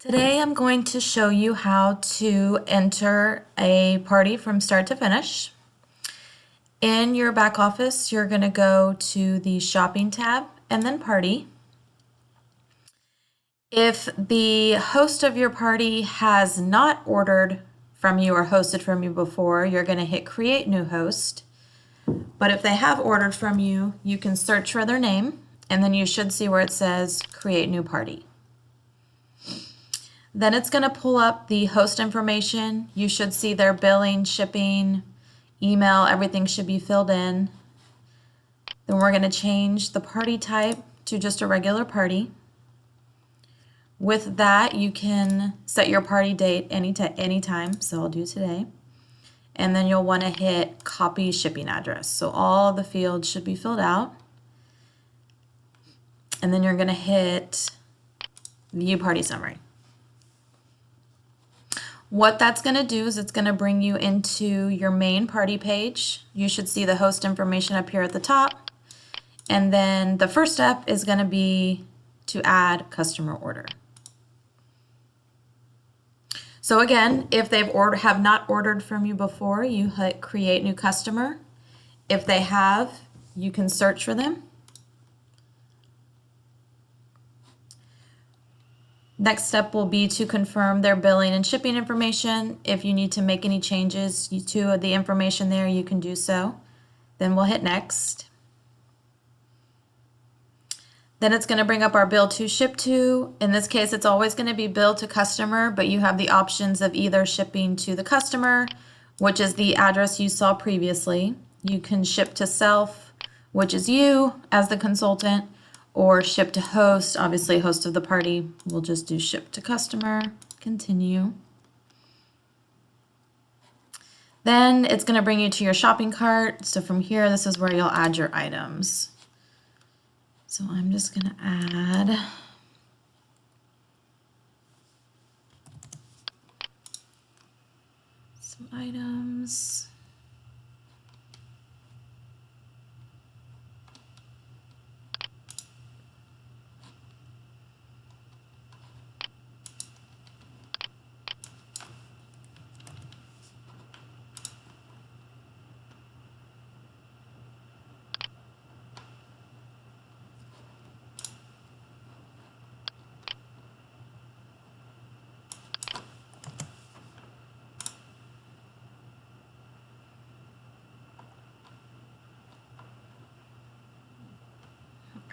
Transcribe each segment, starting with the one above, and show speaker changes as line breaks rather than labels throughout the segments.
Today I'm going to show you how to enter a party from start to finish. In your back office, you're going to go to the shopping tab and then party. If the host of your party has not ordered from you or hosted from you before, you're going to hit create new host. But if they have ordered from you, you can search for their name and then you should see where it says create new party. Then it's going to pull up the host information. You should see their billing, shipping, email, everything should be filled in. Then we're going to change the party type to just a regular party. With that, you can set your party date anytime, so I'll do today. And then you'll want to hit copy shipping address. So all the fields should be filled out. And then you're going to hit view party summary. What that's going to do is it's going to bring you into your main party page. You should see the host information up here at the top. And then the first step is going to be to add customer order. So again, if they've have not ordered from you before, you hit create new customer. If they have, you can search for them. Next step will be to confirm their billing and shipping information. If you need to make any changes to the information there, you can do so. Then we'll hit next. Then it's going to bring up our bill to ship to. In this case, it's always going to be bill to customer, but you have the options of either shipping to the customer, which is the address you saw previously. You can ship to self, which is you as the consultant, or ship to host. Obviously, host of the party, we'll just do ship to customer, continue. Then it's going to bring you to your shopping cart. So from here, this is where you'll add your items. So I'm just going to add some items.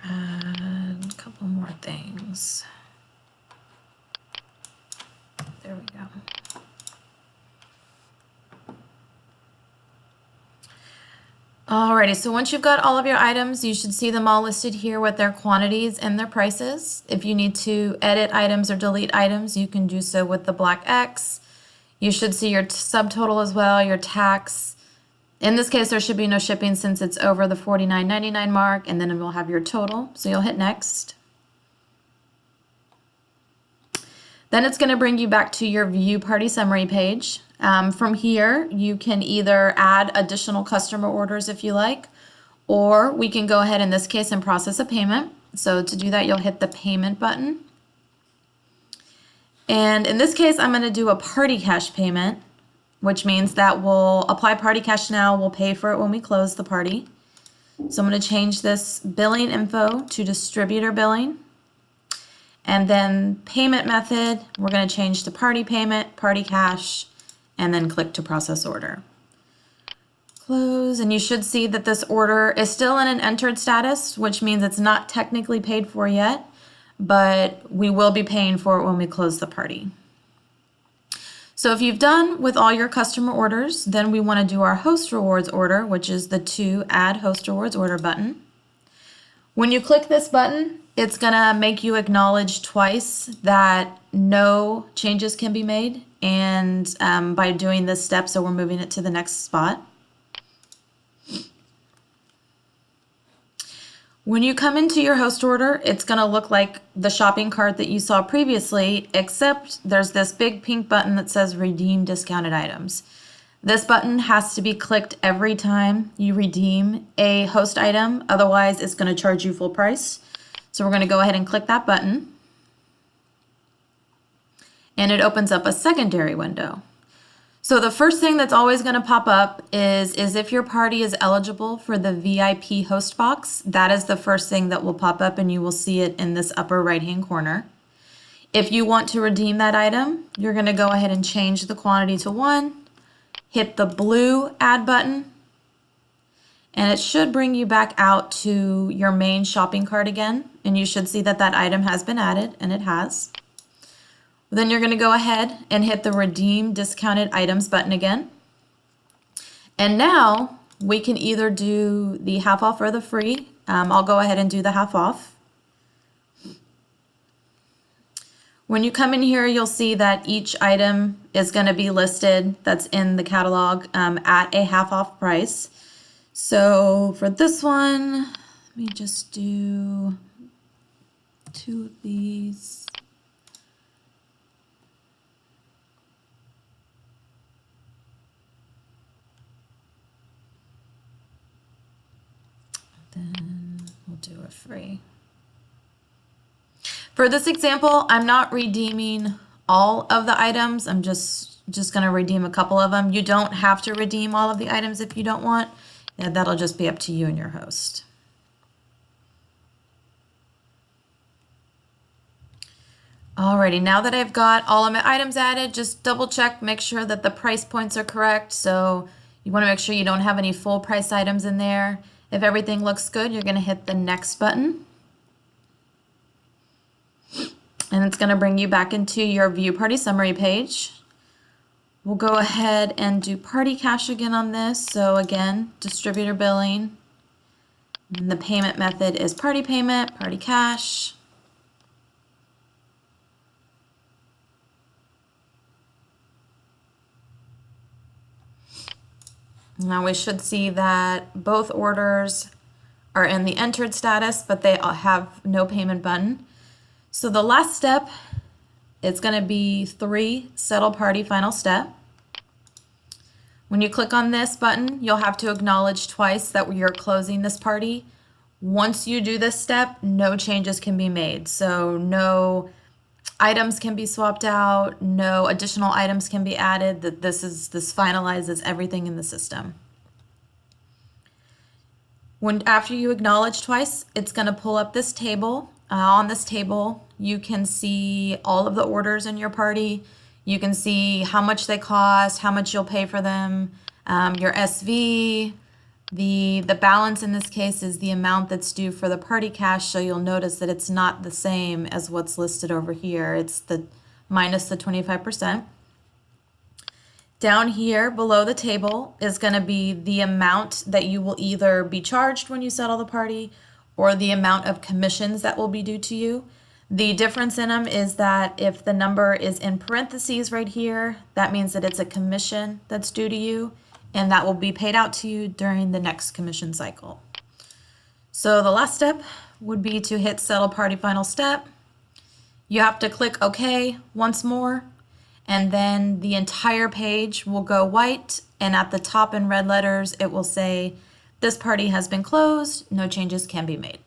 Add a couple more things. There we go. Alrighty, so once you've got all of your items, you should see them all listed here with their quantities and their prices. If you need to edit items or delete items, you can do so with the black X. You should see your subtotal as well, your tax. In this case, there should be no shipping since it's over the $49.99 mark, and then it will have your total. So you'll hit next. Then it's going to bring you back to your view party summary page. From here, you can either add additional customer orders if you like, or we can go ahead in this case and process a payment. So to do that, you'll hit the payment button. And in this case, I'm going to do a party cash payment, which means that we'll apply party cash now. We'll pay for it when we close the party. So I'm going to change this billing info to distributor billing. And then payment method, we're going to change to party payment, party cash, and then click to process order. Close, and you should see that this order is still in an entered status, which means it's not technically paid for yet, but we will be paying for it when we close the party. So if you've done with all your customer orders, then we want to do our host rewards order, which is the to add host rewards order button. When you click this button, it's going to make you acknowledge twice that no changes can be made, and by doing this step, so we're moving it to the next spot. When you come into your host order, it's going to look like the shopping cart that you saw previously, except there's this big pink button that says redeem discounted items. This button has to be clicked every time you redeem a host item, otherwise it's going to charge you full price. So we're going to go ahead and click that button. and it opens up a secondary window. So the first thing that's always going to pop up is if your party is eligible for the VIP host box. That is the first thing that will pop up, and you will see it in this upper right-hand corner. If you want to redeem that item, you're going to go ahead and change the quantity to 1, hit the blue add button, and it should bring you back out to your main shopping cart again, and you should see that that item has been added, and it has. Then you're going to go ahead and hit the Redeem Discounted Items button again. And now we can either do the half off or the free. I'll go ahead and do the half off. When you come in here, you'll see that each item is going to be listed that's in the catalog at a half off price. So for this one, let me just do 2 of these. Then we'll do a free. For this example, I'm not redeeming all of the items. I'm just going to redeem a couple of them. You don't have to redeem all of the items if you don't want. Yeah, that'll just be up to you and your host. Alrighty, now that I've got all of my items added, just double check, make sure that the price points are correct. So you want to make sure you don't have any full price items in there. If everything looks good, you're going to hit the next button. And it's going to bring you back into your View Party Summary page. We'll go ahead and do Party Cash again on this. So again, distributor billing. And the payment method is Party Payment, Party Cash. Now we should see that both orders are in the entered status, but they have no payment button. So the last step, it's going to be 3, Settle Party Final Step. When you click on this button, you'll have to acknowledge twice that you're closing this party. Once you do this step, no changes can be made. So no items can be swapped out, no additional items can be added. This finalizes everything in the system. After you acknowledge twice, it's going to pull up this table. On this table, you can see all of the orders in your party. You can see how much they cost, how much you'll pay for them, your SV. The balance in this case is the amount that's due for the party cash, so you'll notice that it's not the same as what's listed over here. It's the minus the 25%. Down here below the table is going to be the amount that you will either be charged when you settle the party or the amount of commissions that will be due to you. The difference in them is that if the number is in parentheses right here, that means that it's a commission that's due to you, and that will be paid out to you during the next commission cycle. So the last step would be to hit Settle Party Final Step. You have to click OK once more, and then the entire page will go white, and at the top in red letters it will say, "This party has been closed, no changes can be made."